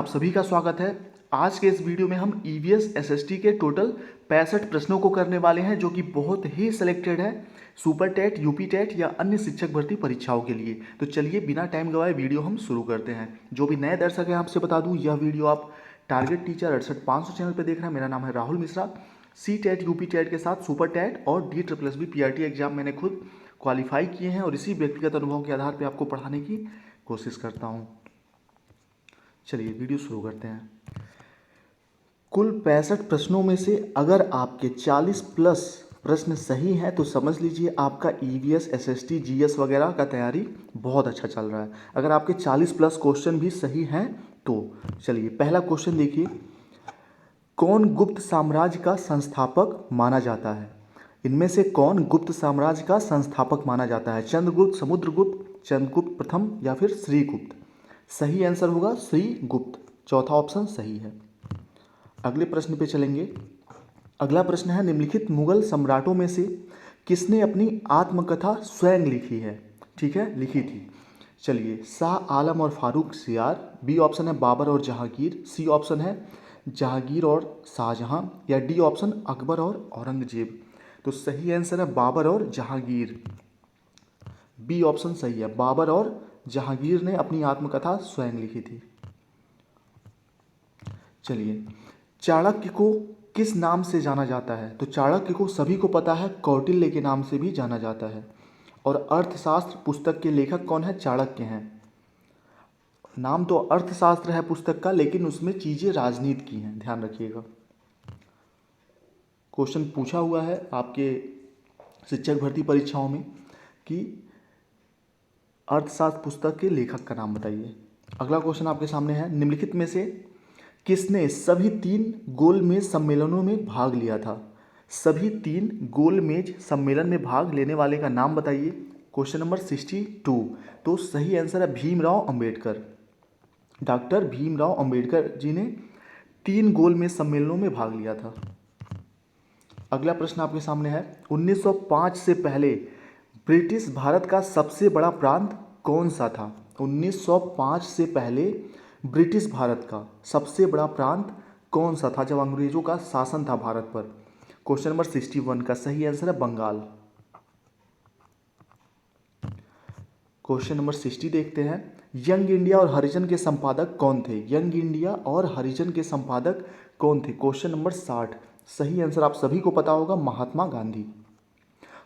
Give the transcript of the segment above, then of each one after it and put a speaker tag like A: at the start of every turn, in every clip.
A: आप सभी का स्वागत है। आज के इस वीडियो में हम ईवीएस एसएसटी के टोटल 65 प्रश्नों को करने वाले हैं, जो कि बहुत ही सिलेक्टेड है सुपर टेट, यूपी टेट या अन्य शिक्षक भर्ती परीक्षाओं के लिए। तो चलिए बिना टाइम गवाए वीडियो हम शुरू करते हैं। जो भी नए दर्शक हैं आपसे बता दूं, यह वीडियो आप टारगेट टीचर 68500 चैनल पर देख रहे हैं। मेरा नाम है Rahul Mishra. C TET, UP TET के साथ सुपर टेट और DSSB PRT एग्जाम मैंने खुद क्वालिफाई किए हैं और इसी व्यक्तिगत अनुभव के आधार पर आपको पढ़ाने की कोशिश करता हूँ। चलिए वीडियो शुरू करते हैं। कुल 65 प्रश्नों में से अगर आपके 40 प्लस प्रश्न सही हैं तो समझ लीजिए आपका ईवीएस, एसएसटी, जीएस वगैरह का तैयारी बहुत अच्छा चल रहा है। अगर आपके 40 प्लस क्वेश्चन भी सही हैं तो चलिए पहला क्वेश्चन देखिए। कौन गुप्त साम्राज्य का संस्थापक माना जाता है? इनमें से कौन गुप्त साम्राज्य का संस्थापक माना जाता है? चंद्रगुप्त, समुद्रगुप्त, चंद्रगुप्त प्रथम या फिर श्रीगुप्त? सही आंसर होगा श्रीगुप्त। चौथा ऑप्शन सही है। अगले प्रश्न पे चलेंगे। अगला प्रश्न है, निम्नलिखित मुगल सम्राटों में से किसने अपनी आत्मकथा स्वयं लिखी है? ठीक है, लिखी थी। चलिए, शाह आलम और फारूक सियार, बी ऑप्शन है बाबर और जहांगीर, सी ऑप्शन है जहांगीर और शाहजहां, या डी ऑप्शन अकबर और औरंगजेब। तो सही आंसर है बाबर और जहांगीर। बी ऑप्शन सही है, बाबर और जहांगीर ने अपनी आत्मकथा स्वयं लिखी थी। चलिए, चाणक्य को किस नाम से जाना जाता है? तो चाणक्य को सभी को पता है कौटिल्य के नाम से भी जाना जाता है। और अर्थशास्त्र पुस्तक के लेखक कौन है? चाणक्य हैं। नाम तो अर्थशास्त्र है पुस्तक का, लेकिन उसमें चीज़ें राजनीति की हैं, ध्यान रखिएगा। क्वेश्चन पूछा हुआ है आपके शिक्षक भर्ती परीक्षाओं में कि अर्थशास्त्र पुस्तक के लेखक का नाम बताइए। अगला क्वेश्चन आपके सामने है, निम्नलिखित में से किसने सभी 3 गोलमेज सम्मेलनों में भाग लिया था? सभी 3 गोलमेज सम्मेलन में भाग लेने वाले का नाम बताइए। Question number 62। तो सही आंसर है भीमराव अंबेडकर। डॉक्टर भीमराव अंबेडकर जी ने 3 गोलमेज सम्मेलनों में भाग लिया था। अगला प्रश्न आपके सामने है, 1905 से पहले ब्रिटिश भारत का सबसे बड़ा प्रांत कौन सा था? 1905 से पहले ब्रिटिश भारत का सबसे बड़ा प्रांत कौन सा था जब अंग्रेजों का शासन था भारत पर? क्वेश्चन नंबर 61 का सही आंसर है बंगाल। क्वेश्चन नंबर 60 देखते हैं। यंग इंडिया और हरिजन के संपादक कौन थे? यंग इंडिया और हरिजन के संपादक कौन थे? Question number 60। सही आंसर आप सभी को पता होगा, महात्मा गांधी।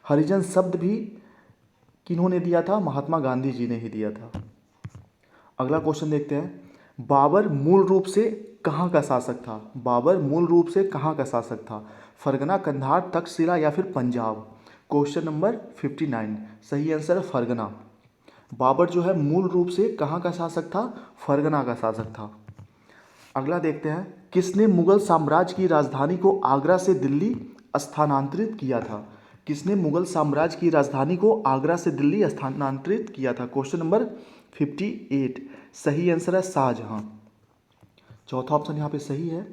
A: हरिजन शब्द भी किन्होंने दिया था? महात्मा गांधी जी ने ही दिया था। अगला क्वेश्चन देखते हैं, बाबर मूल रूप से कहाँ का शासक था? बाबर मूल रूप से कहाँ का शासक था? फरगना, कंधार, तक्षशिला या फिर पंजाब? Question number 59। सही आंसर है फरगना। बाबर जो है मूल रूप से कहाँ का शासक था? फरगना का शासक था। अगला देखते हैं, किसने मुगल साम्राज्य की राजधानी को आगरा से दिल्ली स्थानांतरित किया था? किसने मुगल साम्राज्य की राजधानी को आगरा से दिल्ली स्थानांतरित किया था? Question number 58। सही आंसर है शाहजहां। चौथा ऑप्शन यहाँ पे सही है।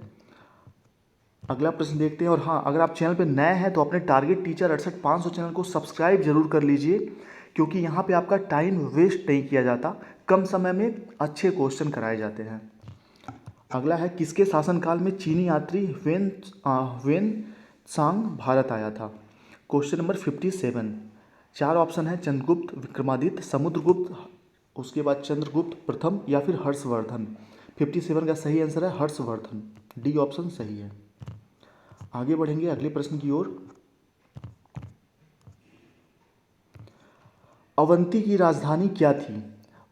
A: अगला प्रश्न देखते हैं। और हाँ, अगर आप चैनल पे नए हैं तो अपने टारगेट टीचर 68500 चैनल को सब्सक्राइब जरूर कर लीजिए, क्योंकि यहाँ पे आपका टाइम वेस्ट नहीं किया जाता, कम समय में अच्छे क्वेश्चन कराए जाते हैं। अगला है, किसके शासनकाल में चीनी यात्री वेन सांग भारत आया था? Question number 57। 4 ऑप्शन है, चंद्रगुप्त, विक्रमादित्य, समुद्रगुप्त, उसके बाद चंद्रगुप्त प्रथम या फिर हर्षवर्धन। 57 का सही आंसर है हर्षवर्धन। डी ऑप्शन सही है। आगे बढ़ेंगे अगले प्रश्न की ओर। अवंती की राजधानी क्या थी?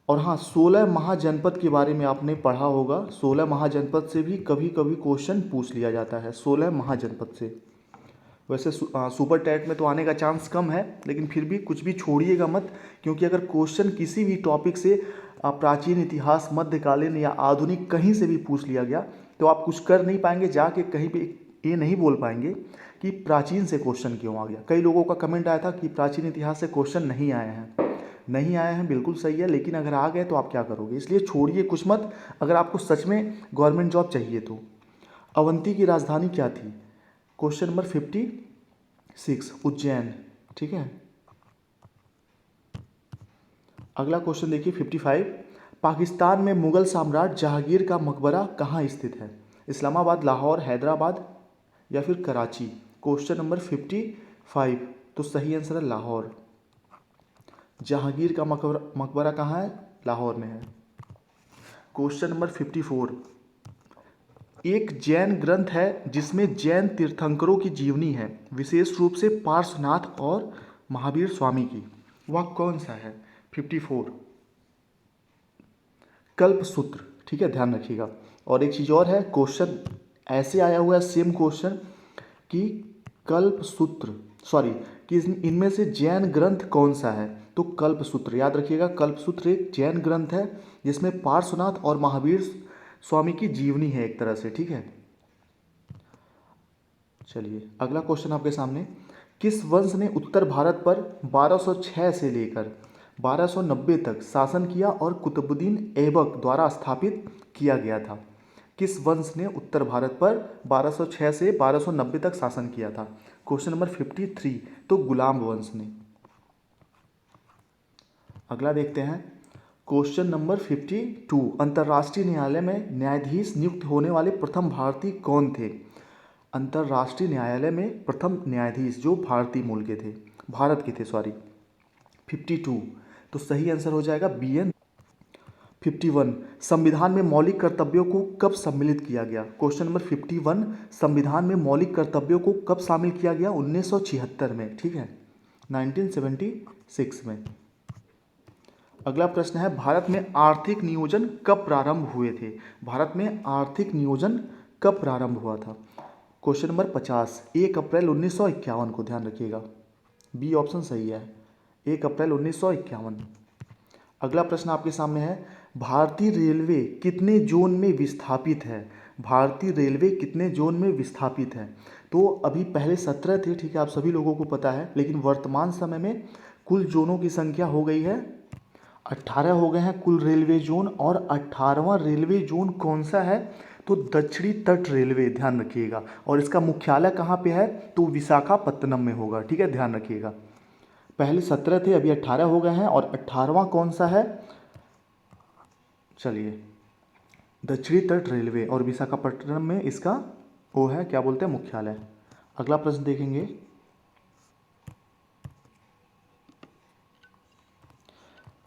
A: और हाँ, 16 महाजनपद के बारे में आपने पढ़ा होगा। 16 महाजनपद से भी कभी कभी क्वेश्चन पूछ लिया जाता है, 16 महाजनपद से। वैसे सुपर टैट में तो आने का चांस कम है, लेकिन फिर भी कुछ भी छोड़िएगा मत, क्योंकि अगर क्वेश्चन किसी भी टॉपिक से प्राचीन इतिहास, मध्यकालीन या आधुनिक कहीं से भी पूछ लिया गया तो आप कुछ कर नहीं पाएंगे, जाके कहीं पे ये नहीं बोल पाएंगे कि प्राचीन से क्वेश्चन क्यों आ गया। कई लोगों का कमेंट आया था कि प्राचीन इतिहास से क्वेश्चन नहीं आए हैं। नहीं आए हैं, बिल्कुल सही है, लेकिन अगर आ गए तो आप क्या करोगे? इसलिए छोड़िए कुछ मत, अगर आपको सच में गवर्नमेंट जॉब चाहिए तो। अवंती की राजधानी क्या थी? Question number 56 Ujjain. ठीक है। अगला क्वेश्चन देखिए 55। पाकिस्तान में मुगल सम्राट जहांगीर का मकबरा कहाँ स्थित है? इस्लामाबाद, लाहौर, हैदराबाद या फिर कराची। क्वेश्चन नंबर 55, तो सही आंसर है लाहौर। जहांगीर का मकबरा कहाँ है? लाहौर में है। क्वेश्चन नंबर 54, एक जैन ग्रंथ है जिसमें जैन तीर्थंकरों की जीवनी है, विशेष रूप से पार्श्वनाथ और महावीर स्वामी की, वह कौन सा है? 54 कल्पसूत्र। ठीक है, ध्यान रखिएगा। और एक चीज़ और है, क्वेश्चन ऐसे आया हुआ है सेम क्वेश्चन कि कल्पसूत्र सॉरी कि इनमें से जैन ग्रंथ कौन सा है? तो कल्पसूत्र, याद रखिएगा। कल्पसूत्र एक जैन ग्रंथ है जिसमें पार्श्वनाथ और महावीर स्वामी की जीवनी है एक तरह से। ठीक है, चलिए अगला क्वेश्चन आपके सामने। किस वंश ने उत्तर भारत पर 1206 से लेकर 1290 तक शासन किया और कुतुबुद्दीन ऐबक द्वारा स्थापित किया गया था? किस वंश ने उत्तर भारत पर 1206 से 1290 तक शासन किया था? क्वेश्चन नंबर 53, तो गुलाम वंश ने। अगला देखते हैं क्वेश्चन नंबर 52, अंतर्राष्ट्रीय न्यायालय में न्यायाधीश नियुक्त होने वाले प्रथम भारतीय कौन थे? अंतर्राष्ट्रीय न्यायालय में प्रथम न्यायाधीश जो भारतीय मूल के थे, भारत के थे, सॉरी। 52, तो सही आंसर हो जाएगा BN। 51, संविधान में मौलिक कर्तव्यों को कब सम्मिलित किया गया? क्वेश्चन नंबर 51, संविधान में मौलिक कर्तव्यों को कब शामिल किया गया? 1976 में। ठीक है, 1976 में। अगला प्रश्न है, भारत में आर्थिक नियोजन कब प्रारंभ हुए थे? भारत में आर्थिक नियोजन कब प्रारंभ हुआ था? क्वेश्चन नंबर 50, 1 अप्रैल 1951 को, ध्यान रखिएगा। बी ऑप्शन सही है, 1 अप्रैल 1951। अगला प्रश्न आपके सामने है, भारतीय रेलवे कितने जोन में विस्थापित है? भारतीय रेलवे कितने जोन में विस्थापित है? तो अभी पहले 17 थे, ठीक है, आप सभी लोगों को पता है, लेकिन वर्तमान समय में कुल जोनों की संख्या हो गई है 18 हो गए हैं कुल रेलवे जोन। और 18वां रेलवे जोन कौन सा है? तो दक्षिणी तट रेलवे, ध्यान रखिएगा। और इसका मुख्यालय कहाँ पे है? तो विशाखापत्तनम में होगा। ठीक है, ध्यान रखिएगा। पहले 17 थे, अभी 18 हो गए हैं। और 18वां कौन सा है? चलिए, दक्षिणी तट रेलवे, और विशाखापट्टनम में इसका वो है, क्या बोलते हैं, मुख्यालय। अगला प्रश्न देखेंगे,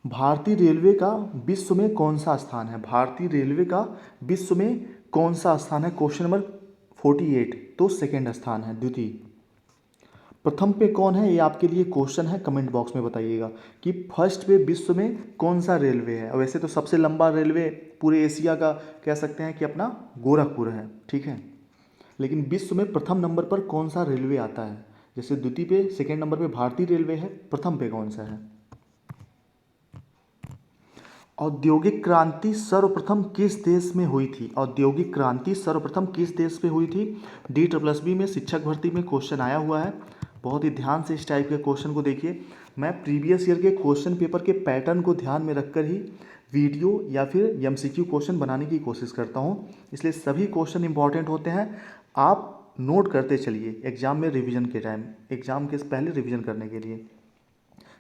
A: भारतीय रेलवे का विश्व में कौन सा स्थान है? भारतीय रेलवे का विश्व में कौन सा स्थान है? क्वेश्चन नंबर 48, तो सेकंड स्थान है, द्वितीय। प्रथम पे कौन है, ये आपके लिए क्वेश्चन है, कमेंट बॉक्स में बताइएगा कि फर्स्ट पे विश्व में कौन सा रेलवे है। वैसे तो सबसे लंबा रेलवे पूरे एशिया का कह सकते हैं कि अपना गोरखपुर है, ठीक है, लेकिन विश्व में प्रथम नंबर पर कौन सा रेलवे आता है? जैसे द्वितीय पे, सेकेंड नंबर पे भारतीय रेलवे है, प्रथम पे कौन सा है? औद्योगिक क्रांति सर्वप्रथम किस देश में हुई थी? औद्योगिक क्रांति सर्वप्रथम किस देश में हुई थी? DSSB में शिक्षक भर्ती में क्वेश्चन आया हुआ है, बहुत ही ध्यान से इस टाइप के क्वेश्चन को देखिए। मैं प्रीवियस ईयर के क्वेश्चन पेपर के पैटर्न को ध्यान में रखकर ही वीडियो या फिर MCQ क्वेश्चन बनाने की कोशिश करता हूँ, इसलिए सभी क्वेश्चन इंपॉर्टेंट होते हैं। आप नोट करते चलिए एग्जाम में रिवीजन के टाइम, एग्जाम के पहले रिवीजन करने के लिए।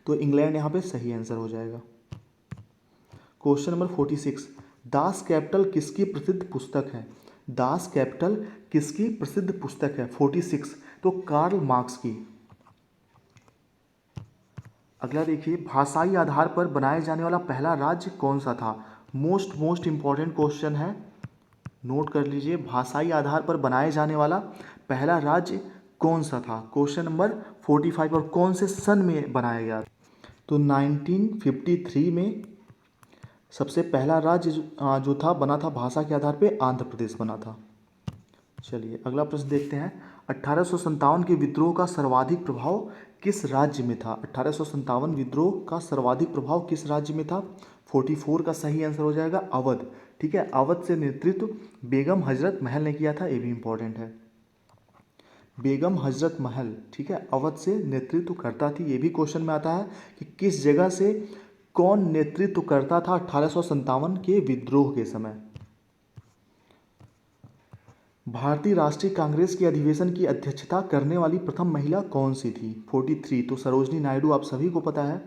A: तो इंग्लैंड यहाँ पे सही आंसर हो जाएगा। क्वेश्चन नंबर 46, दास कैपिटल किसकी प्रसिद्ध पुस्तक है? दास कैपिटल किसकी प्रसिद्ध पुस्तक है? 46, तो कार्ल मार्क्स की। अगला देखिए, भाषाई आधार पर बनाए जाने वाला पहला राज्य कौन सा था? मोस्ट इंपॉर्टेंट क्वेश्चन है, नोट कर लीजिए। भाषाई आधार पर बनाए जाने वाला पहला राज्य कौन सा था? क्वेश्चन नंबर 45, और कौन से सन में बनाया गया? तो 1953 में सबसे पहला राज्य जो था बना था भाषा के आधार पे, आंध्र प्रदेश बना था। चलिए अगला प्रश्न देखते हैं, 1857 के विद्रोह का सर्वाधिक प्रभाव किस राज्य में था? 1857 विद्रोह का सर्वाधिक प्रभाव किस राज्य में था? 44 का सही आंसर हो जाएगा अवध। ठीक है, अवध से नेतृत्व बेगम हजरत महल ने किया था, ये भी इंपॉर्टेंट है। बेगम हजरत महल, ठीक है, अवध से नेतृत्व करता थी। ये भी क्वेश्चन में आता है कि किस जगह से कौन नेतृत्व करता था 1857 के विद्रोह के समय। भारतीय राष्ट्रीय कांग्रेस के अधिवेशन की अध्यक्षता करने वाली प्रथम महिला कौन सी थी? 43, तो सरोजनी नायडू, आप सभी को पता है।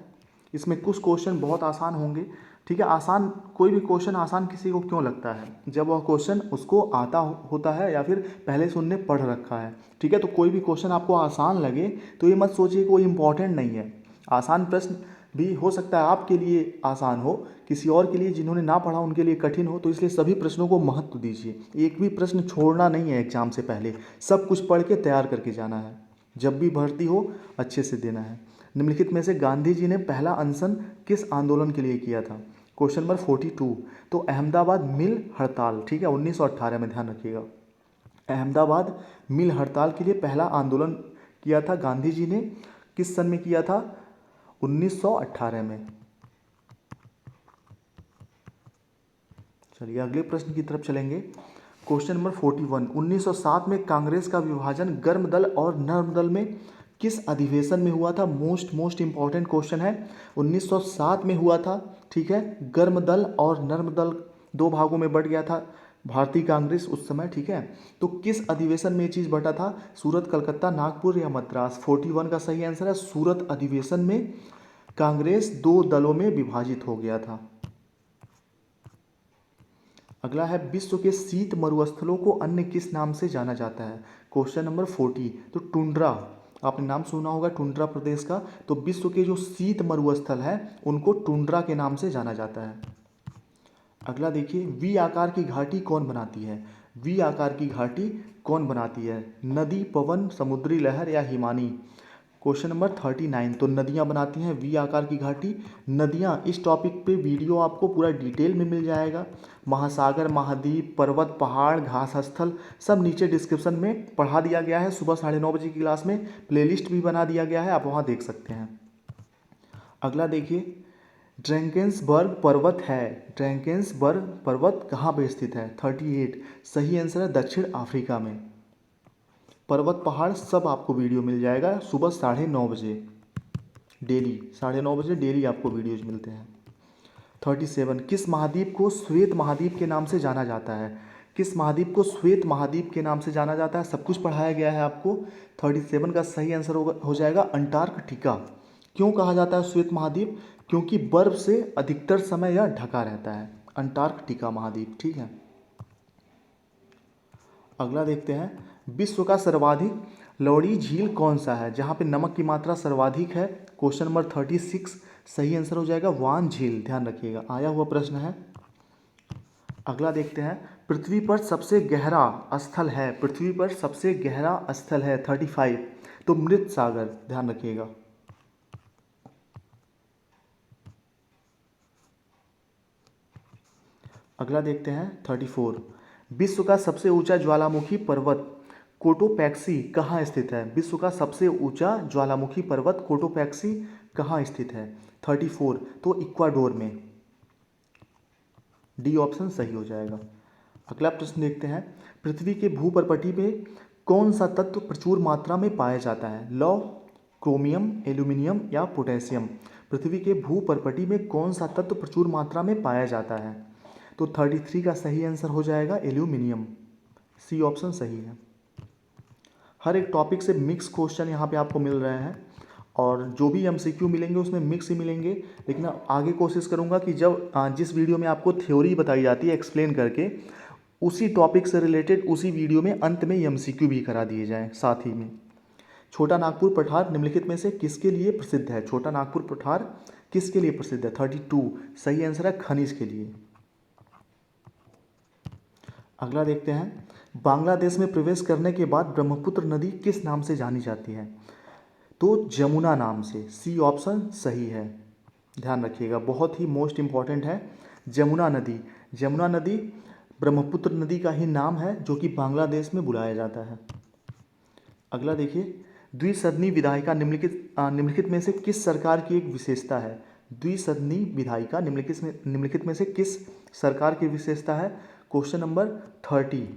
A: इसमें कुछ क्वेश्चन बहुत आसान होंगे, ठीक है। आसान, कोई भी क्वेश्चन आसान किसी को क्यों लगता है? जब वह क्वेश्चन उसको आता होता है या फिर पहले से उनने पढ़ रखा है। ठीक है, तो कोई भी क्वेश्चन आपको आसान लगे तो ये मत सोचिए कोई इंपॉर्टेंट नहीं है। आसान प्रश्न भी हो सकता है आपके लिए आसान हो, किसी और के लिए जिन्होंने ना पढ़ा उनके लिए कठिन हो, तो इसलिए सभी प्रश्नों को महत्व दीजिए। एक भी प्रश्न छोड़ना नहीं है एग्जाम से पहले, सब कुछ पढ़ के तैयार करके जाना है। जब भी भर्ती हो अच्छे से देना है। निम्नलिखित में से गांधी जी ने पहला अनशन किस आंदोलन के लिए किया था? Question number 42। तो अहमदाबाद मिल हड़ताल, ठीक है, 1918 में, ध्यान रखिएगा। अहमदाबाद मिल हड़ताल के लिए पहला आंदोलन किया था गांधी जी ने, किस सन में किया था? 1918 में। चलिए अगले प्रश्न की तरफ चलेंगे। Question number 41। 1907 में कांग्रेस का विभाजन गर्म दल और नर्म दल में किस अधिवेशन में हुआ था? मोस्ट इंपॉर्टेंट क्वेश्चन है। 1907 में हुआ था, ठीक है। गर्म दल और नर्म दल दो भागों में बट गया था भारतीय कांग्रेस उस समय, ठीक है। तो किस अधिवेशन में ये चीज़ बटा था? सूरत, कलकत्ता, नागपुर या मद्रास? 41 का सही आंसर है सूरत अधिवेशन में कांग्रेस दो दलों में विभाजित हो गया था। अगला है विश्व के शीत मरुस्थलों को अन्य किस नाम से जाना जाता है? Question number 40। तो टुंड्रा, आपने नाम सुना होगा टुंड्रा प्रदेश का। तो विश्व के जो शीत मरुस्थल है उनको टुंड्रा के नाम से जाना जाता है। अगला देखिए, वी आकार की घाटी कौन बनाती है? वी आकार की घाटी कौन बनाती है? नदी, पवन, समुद्री लहर या हिमानी? Question number 39। तो नदियाँ बनाती हैं वी आकार की घाटी। नदियाँ, इस टॉपिक पे वीडियो आपको पूरा डिटेल में मिल जाएगा। महासागर, महाद्वीप, पर्वत, पहाड़, घास स्थल, सब नीचे डिस्क्रिप्शन में पढ़ा दिया गया है। सुबह 9:30 बजे की क्लास में प्लेलिस्ट भी बना दिया गया है, आप वहाँ देख सकते हैं। अगला देखिए, ड्रैकेंसबर्ग पर्वत है, ड्रैकेंसबर्ग पर्वत कहाँ पे स्थित है? 38 सही आंसर है दक्षिण अफ्रीका में। पर्वत, पहाड़ सब आपको वीडियो मिल जाएगा सुबह 9:30 बजे डेली, 9:30 बजे डेली आपको वीडियोज मिलते हैं। 37 किस महाद्वीप को श्वेत महाद्वीप के नाम से जाना जाता है? किस महाद्वीप को श्वेत महाद्वीप के नाम से जाना जाता है? सब कुछ पढ़ाया गया है आपको। 37 का सही आंसर हो जाएगा अंटार्कटिका। क्यों कहा जाता है श्वेत महाद्वीप? क्योंकि बर्फ से अधिकतर समय यह ढका रहता है, अंटार्कटिका महाद्वीप, ठीक है। अगला देखते हैं, विश्व का सर्वाधिक लवणीय झील कौन सा है जहाँ पे नमक की मात्रा सर्वाधिक है? क्वेश्चन नंबर 36 सही आंसर हो जाएगा वान झील, ध्यान रखिएगा, आया हुआ प्रश्न है। अगला देखते हैं, पृथ्वी पर सबसे गहरा स्थल है, पृथ्वी पर सबसे गहरा स्थल है 35। तो मृत सागर, ध्यान रखिएगा। अगला देखते हैं 34। विश्व का सबसे ऊंचा ज्वालामुखी पर्वत कोटोपैक्सी कहाँ स्थित है? विश्व का सबसे ऊंचा ज्वालामुखी पर्वत कोटोपैक्सी कहाँ स्थित है? 34 तो इक्वाडोर में, डी ऑप्शन सही हो जाएगा। अगला प्रश्न देखते हैं, पृथ्वी के भूपर्पटी में कौन सा तत्व प्रचुर मात्रा में पाया जाता है? लौह, क्रोमियम, एल्यूमिनियम या पोटेशियम? पृथ्वी के भूपर्पटी में कौन सा तत्व प्रचुर मात्रा में पाया जाता है? तो 33 का सही आंसर हो जाएगा एल्यूमिनियम, सी ऑप्शन सही है। हर एक टॉपिक से मिक्स क्वेश्चन यहाँ पे आपको मिल रहे हैं और जो भी एमसीक्यू मिलेंगे उसमें मिक्स ही मिलेंगे, लेकिन आगे कोशिश करूँगा कि जब जिस वीडियो में आपको थ्योरी बताई जाती है एक्सप्लेन करके, उसी टॉपिक से रिलेटेड उसी वीडियो में अंत में एमसीक्यू भी करा दिए जाएँ साथ ही में। छोटा नागपुर पठार निम्नलिखित में से किसके लिए प्रसिद्ध है? छोटा नागपुर पठार किसके लिए प्रसिद्ध है? 32 सही आंसर है खनिज के लिए। अगला देखते हैं, बांग्लादेश में प्रवेश करने के बाद ब्रह्मपुत्र नदी किस नाम से जानी जाती है? तो जमुना नाम से, सी ऑप्शन सही है, ध्यान रखिएगा, बहुत ही मोस्ट इम्पॉर्टेंट है। जमुना नदी, जमुना नदी ब्रह्मपुत्र नदी का ही नाम है जो कि बांग्लादेश में बुलाया जाता है। अगला देखिए, द्विसदनी विधायिका निम्नलिखित में से किस सरकार की एक विशेषता है? द्विसदनी विधायिका निम्नलिखित में से किस सरकार की विशेषता है? क्वेश्चन नंबर 30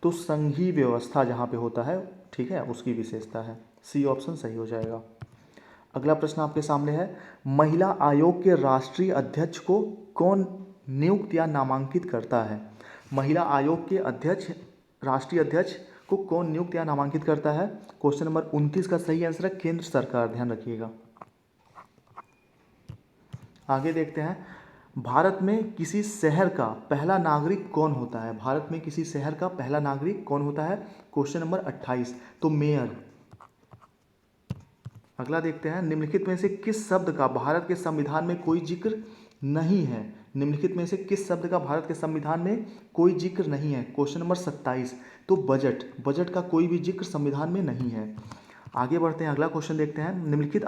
A: तो संघीय व्यवस्था जहाँ पे होता है, ठीक है, उसकी विशेषता है, सी ऑप्शन सही हो जाएगा। अगला प्रश्न आपके सामने है, महिला आयोग के राष्ट्रीय अध्यक्ष को कौन नियुक्त या नामांकित करता है? महिला आयोग के अध्यक्ष, राष्ट्रीय अध्यक्ष को कौन नियुक्त या नामांकित करता है? क्वेश्चन नंबर 29 का सही आंसर है केंद्र सरकार, ध्यान रखिएगा। आगे देखते हैं, भारत में किसी शहर का पहला नागरिक कौन होता है? भारत में किसी शहर का पहला नागरिक कौन होता है? क्वेश्चन नंबर 28, तो मेयर। अगला देखते हैं, निम्नलिखित में से किस शब्द का भारत के संविधान में कोई जिक्र नहीं है? निम्नलिखित में से किस शब्द का भारत के संविधान में कोई जिक्र नहीं है? क्वेश्चन नंबर 27, तो बजट। बजट का कोई भी जिक्र संविधान में नहीं है। आगे बढ़ते हैं, अगला क्वेश्चन देखते हैं, निम्नलिखित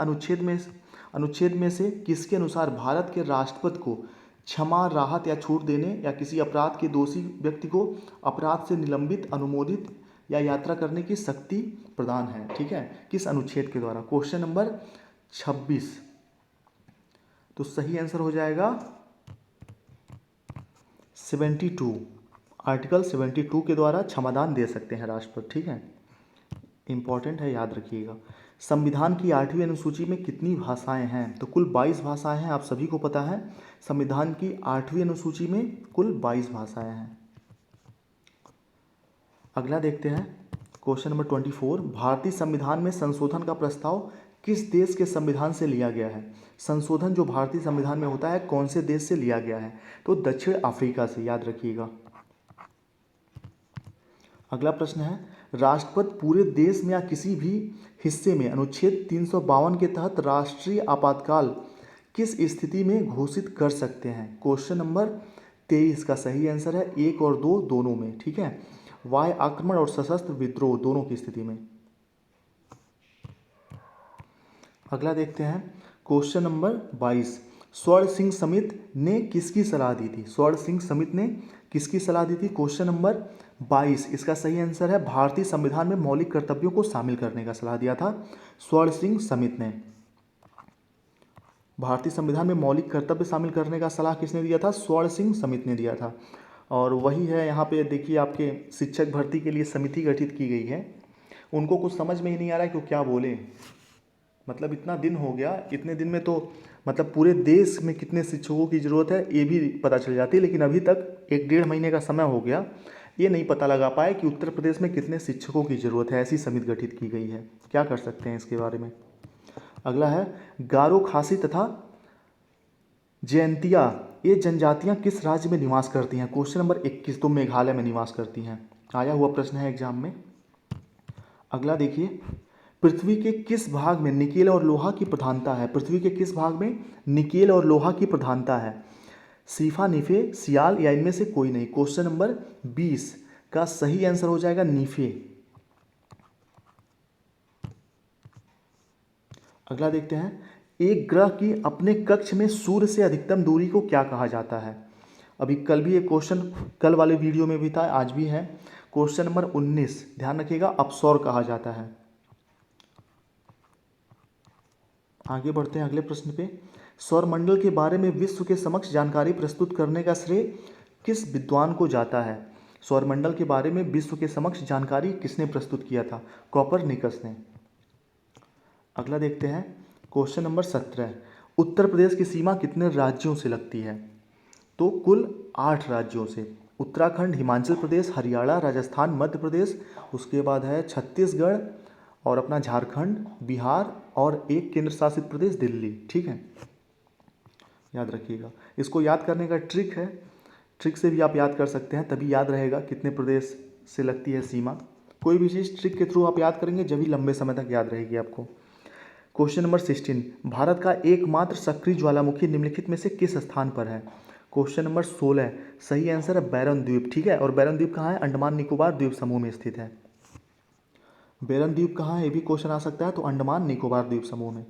A: अनुच्छेद में से किसके अनुसार भारत के राष्ट्रपति को क्षमा, राहत या छूट देने या किसी अपराध के दोषी व्यक्ति को अपराध से निलंबित, अनुमोदित या यात्रा करने की शक्ति प्रदान है? ठीक है, किस अनुच्छेद के द्वारा? क्वेश्चन नंबर 26, तो सही आंसर हो जाएगा 72। आर्टिकल 72 के द्वारा क्षमादान दे सकते हैं राष्ट्रपति। ठीक है, इंपॉर्टेंट है, याद रखिएगा। संविधान की 8वीं अनुसूची में कितनी भाषाएं हैं? तो कुल 22 भाषाएं हैं, आप सभी को पता है। संविधान की 8वीं अनुसूची में कुल 22 भाषाएं हैं। अगला देखते हैं, क्वेश्चन नंबर 24, भारतीय संविधान में संशोधन का प्रस्ताव किस देश के संविधान से लिया गया है? संशोधन जो भारतीय संविधान में होता है कौन से देश से लिया गया है? तो दक्षिण अफ्रीका से, याद रखिएगा। अगला प्रश्न है, राष्ट्रपति पूरे देश में या किसी भी हिस्से में अनुच्छेद 352 के तहत राष्ट्रीय आपातकाल किस स्थिति में घोषित कर सकते हैं? क्वेश्चन नंबर 23 का सही आंसर है 1 और 2 दोनों में। ठीक है, वाह्य आक्रमण और सशस्त्र विद्रोह दोनों की स्थिति में। अगला देखते हैं, क्वेश्चन नंबर 22, स्वर्ण सिंह समिति ने किसकी सलाह दी थी? स्वर्ण सिंह समिति ने किसकी सलाह दी थी? क्वेश्चन नंबर 22, इसका सही आंसर है भारतीय संविधान में मौलिक कर्तव्यों को शामिल करने का सलाह दिया था स्वर्ण सिंह समिति ने। भारतीय संविधान में मौलिक कर्तव्य शामिल करने का सलाह किसने दिया था? स्वर्ण सिंह समिति ने दिया था। और वही है, यहाँ पे देखिए आपके शिक्षक भर्ती के लिए समिति गठित की गई है। उनको कुछ समझ में ही नहीं आ रहा है कि वो क्या बोले। मतलब इतना दिन हो गया, इतने दिन में तो मतलब पूरे देश में कितने शिक्षकों की ज़रूरत है ये भी पता चल जाती है, लेकिन अभी तक 1-1.5 महीने का समय हो गया, ये नहीं पता लगा पाए कि उत्तर प्रदेश में कितने शिक्षकों की ज़रूरत है। ऐसी समिति गठित की गई है। क्या कर सकते हैं इसके बारे में? अगला है, गारो, खासी तथा जयंतिया ये जनजातियां किस राज्य में निवास करती हैं? क्वेश्चन नंबर 21, तो मेघालय में निवास करती हैं। आया हुआ प्रश्न है एग्जाम में। अगला देखिए, पृथ्वी के किस भाग में निकेल और लोहा की प्रधानता है? पृथ्वी के किस भाग में निकेल और लोहा की प्रधानता है? सीफा, नीफे, सियाल या इनमें से कोई नहीं? क्वेश्चन नंबर 20 का सही आंसर हो जाएगा नीफे। अगला देखते हैं, एक ग्रह की अपने कक्ष में सूर्य से अधिकतम दूरी को क्या कहा जाता है? अभी कल भी एक क्वेश्चन कल वाले वीडियो में भी था, आज भी है। क्वेश्चन नंबर 19, ध्यान रखिएगा, अपसौर कहा जाता है। आगे बढ़ते हैं अगले प्रश्न पे, सौरमंडल के बारे में विश्व के समक्ष जानकारी प्रस्तुत करने का श्रेय किस विद्वान को जाता है? सौरमंडल के बारे में विश्व के समक्ष जानकारी किसने प्रस्तुत किया था? कोपरनिकस ने। अगला देखते हैं, क्वेश्चन नंबर 17, उत्तर प्रदेश की सीमा कितने राज्यों से लगती है? तो कुल 8 राज्यों से। उत्तराखंड, हिमाचल प्रदेश, हरियाणा, राजस्थान, मध्य प्रदेश, उसके बाद है छत्तीसगढ़ और अपना झारखंड, बिहार और एक केंद्र शासित प्रदेश दिल्ली। ठीक है, याद रखिएगा। इसको याद करने का ट्रिक है, ट्रिक से भी आप याद कर सकते हैं, तभी याद रहेगा कितने प्रदेश से लगती है सीमा। कोई भी चीज़ ट्रिक के थ्रू आप याद करेंगे जब भी लंबे समय तक याद रहेगी आपको। क्वेश्चन नंबर 16, भारत का एकमात्र सक्रिय ज्वालामुखी निम्नलिखित में से किस स्थान पर है? क्वेश्चन नंबर 16, सही आंसर है बैरन द्वीप। ठीक है, और बैरन द्वीप कहाँ है? अंडमान निकोबार द्वीप समूह में स्थित है। बैरन द्वीप कहाँ है, ये भी क्वेश्चन आ सकता है, तो अंडमान निकोबार द्वीप समूह में।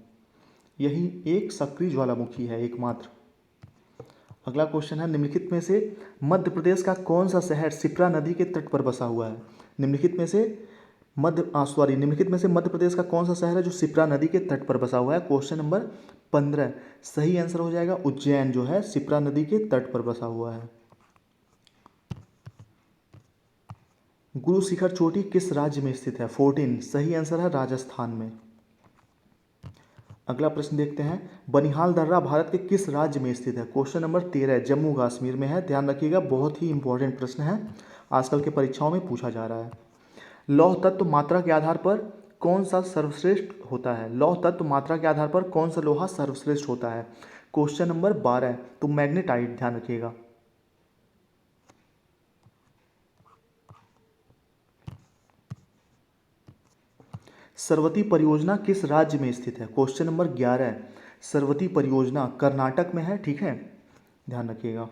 A: यही एक सक्रिय ज्वालामुखी है, एकमात्र। अगला क्वेश्चन है, निम्नलिखित में से मध्य प्रदेश का कौन सा शहर शिप्रा नदी के तट पर बसा हुआ है? निम्नलिखित में से मध्य प्रदेश का कौन सा शहर है जो शिप्रा नदी के तट पर बसा हुआ है? क्वेश्चन नंबर 15, सही आंसर हो जाएगा उज्जैन, जो है शिप्रा नदी के तट पर बसा हुआ है। गुरु शिखर चोटी किस राज्य में स्थित है? 14, सही आंसर है राजस्थान में। अगला प्रश्न देखते हैं, बनिहाल दर्रा भारत के किस राज्य में स्थित है? क्वेश्चन नंबर 13, जम्मू कश्मीर में है। ध्यान रखिएगा, बहुत ही इंपॉर्टेंट प्रश्न है, आजकल के परीक्षाओं में पूछा जा रहा है। लौह तत्व मात्रा के आधार पर कौन सा सर्वश्रेष्ठ होता है? लौह तत्व मात्रा के आधार पर कौन सा लोहा सर्वश्रेष्ठ होता है? क्वेश्चन नंबर 12 तो मैग्नेटाइट, ध्यान रखिएगा। सरवती परियोजना किस राज्य में स्थित है? क्वेश्चन नंबर 11 सरवती परियोजना कर्नाटक में है, ठीक है, ध्यान रखिएगा।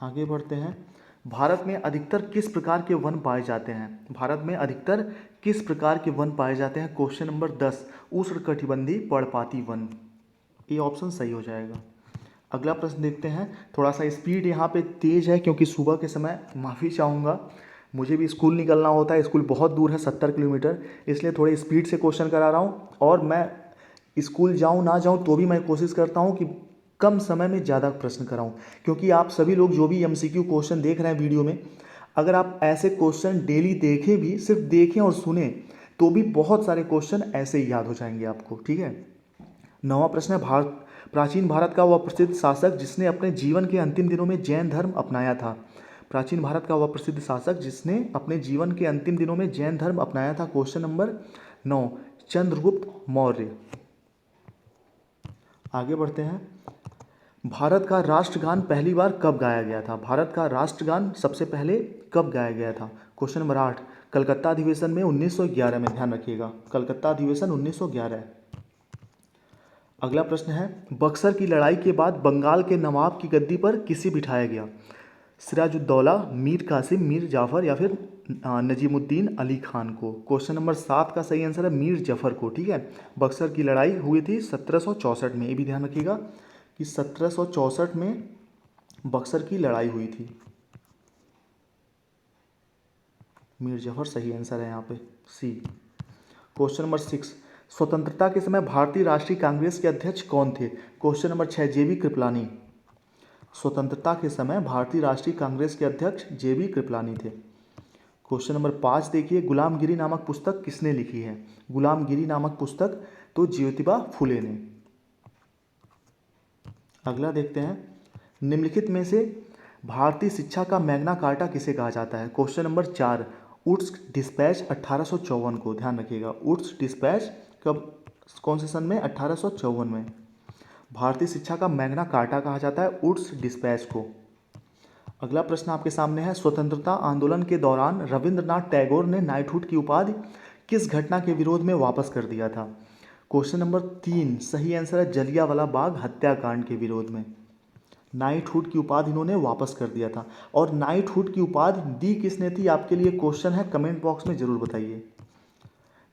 A: आगे बढ़ते हैं। भारत में अधिकतर किस प्रकार के वन पाए जाते हैं? भारत में अधिकतर किस प्रकार के वन पाए जाते हैं? क्वेश्चन नंबर 10 उष्णकटिबंधीय पर्णपाती वन, ये ऑप्शन सही हो जाएगा। अगला प्रश्न देखते हैं। थोड़ा सा स्पीड यहाँ पे तेज है क्योंकि सुबह के समय, माफ़ी चाहूँगा, मुझे भी स्कूल निकलना होता है, स्कूल बहुत दूर है 70 किलोमीटर, इसलिए थोड़ी स्पीड से क्वेश्चन करा रहा हूँ। और मैं स्कूल जाऊँ ना जाऊँ तो भी मैं कोशिश करता हूँ कि कम समय में ज़्यादा प्रश्न कराऊँ, क्योंकि आप सभी लोग जो भी एमसीक्यू क्वेश्चन देख रहे हैं वीडियो में, अगर आप ऐसे क्वेश्चन डेली देखें भी, सिर्फ देखें और सुने, तो भी बहुत सारे क्वेश्चन ऐसे ही याद हो जाएंगे आपको, ठीक है। 9वां प्रश्न है, प्राचीन भारत का वह प्रसिद्ध शासक जिसने अपने जीवन के अंतिम दिनों में जैन धर्म अपनाया था? प्राचीन भारत का वह प्रसिद्ध शासक जिसने अपने जीवन के अंतिम दिनों में जैन धर्म अपनाया था? Question number 9 Chandragupta Maurya. आगे बढ़ते हैं। भारत का राष्ट्रगान पहली बार कब गाया गया था? भारत का राष्ट्रगान सबसे पहले कब गाया गया था? क्वेश्चन नंबर 8 कलकत्ता अधिवेशन में 1911 में, ध्यान रखिएगा, कलकत्ता अधिवेशन 1911। अगला प्रश्न है, बक्सर की लड़ाई के बाद बंगाल के नवाब की गद्दी पर किसे बिठाया गया? सिराजुद्दौला, मीर कासिम, मीर जाफ़र या फिर नजीमुद्दीन अली खान को? क्वेश्चन नंबर 7 का सही आंसर है मीर जफ़र को, ठीक है। बक्सर की लड़ाई हुई थी 1764 में, ये भी ध्यान रखिएगा कि 1764 में बक्सर की लड़ाई हुई थी। मीर जफ़र सही आंसर है यहाँ पे, सी। क्वेश्चन नंबर 6 स्वतंत्रता के समय भारतीय राष्ट्रीय कांग्रेस के अध्यक्ष कौन थे? क्वेश्चन नंबर 6 जेबी कृपलानी। स्वतंत्रता के समय भारतीय राष्ट्रीय कांग्रेस के अध्यक्ष जेबी कृपलानी थे। क्वेश्चन नंबर 5 देखिए, गुलामगिरी नामक पुस्तक किसने लिखी है? गुलामगिरी नामक पुस्तक तो ज्योतिबा फुले ने। अगला देखते हैं, निम्नलिखित में से भारतीय शिक्षा का मैग्ना कार्टा किसे कहा जाता है? क्वेश्चन नंबर 4 वुड्स डिस्पैच 1854 को, ध्यान रखिएगा, वुड्स डिस्पैच कब, कौन से सन में? 1854 में। भारतीय शिक्षा का मैग्ना कार्टा कहा जाता है वुड्स डिस्पैच को। अगला प्रश्न आपके सामने है, स्वतंत्रता आंदोलन के दौरान रविंद्रनाथ टैगोर ने नाइटहुड की उपाधि किस घटना के विरोध में वापस कर दिया था? क्वेश्चन नंबर 3 सही आंसर है जलियांवाला बाग हत्याकांड के विरोध में नाइटहुड की उपाधि इन्होंने वापस कर दिया था। और नाइटहुड की उपाधि दी किसने थी? आपके लिए क्वेश्चन है, कमेंट बॉक्स में जरूर बताइए।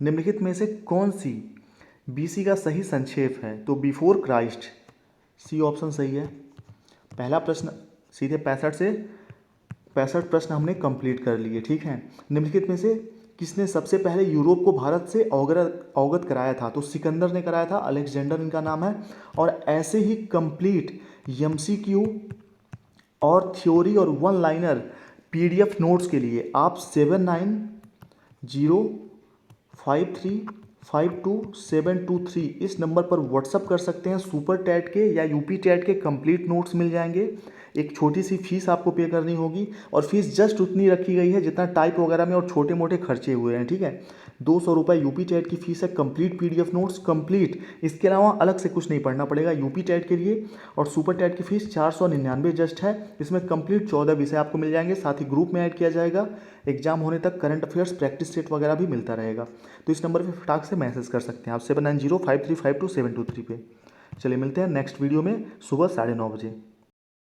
A: निम्नलिखित में से कौन सी बीसी का सही संक्षेप है? तो बिफोर क्राइस्ट, सी ऑप्शन सही है। पहला प्रश्न सीधे 65 प्रश्न हमने कंप्लीट कर लिए, ठीक है। निम्नलिखित में से किसने सबसे पहले यूरोप को भारत से अवगत कराया था? तो सिकंदर ने कराया था, अलेक्जेंडर इनका नाम है। और ऐसे ही कंप्लीट एमसीक्यू और थ्योरी और वन लाइनर पीडीएफ नोट्स के लिए आप 7905352723 इस नंबर पर व्हाट्सअप कर सकते हैं। सुपर टैट के या यूपी टैट के कंप्लीट नोट्स मिल जाएंगे। एक छोटी सी फीस आपको पे करनी होगी और फीस जस्ट उतनी रखी गई है जितना टाइप वगैरह में और छोटे मोटे खर्चे हुए हैं, ठीक है। 200 रुपये यूपी टैट की फीस है, कंप्लीट पीडीएफ नोट्स कंप्लीट, इसके अलावा अलग से कुछ नहीं पढ़ना पड़ेगा यूपी टैट के लिए। और सुपर टैट की फीस 499 जस्ट है, इसमें कंप्लीट 14 विषय आपको मिल जाएंगे, साथ ही ग्रुप में ऐड किया जाएगा। एग्जाम होने तक करंट अफेयर्स प्रैक्टिस सेट वगैरह भी मिलता रहेगा। तो इस नंबर पर फटाक से मैसेज कर सकते हैं आप 7905352723 पे। चलिए मिलते हैं नेक्स्ट वीडियो में सुबह 9:30 बजे।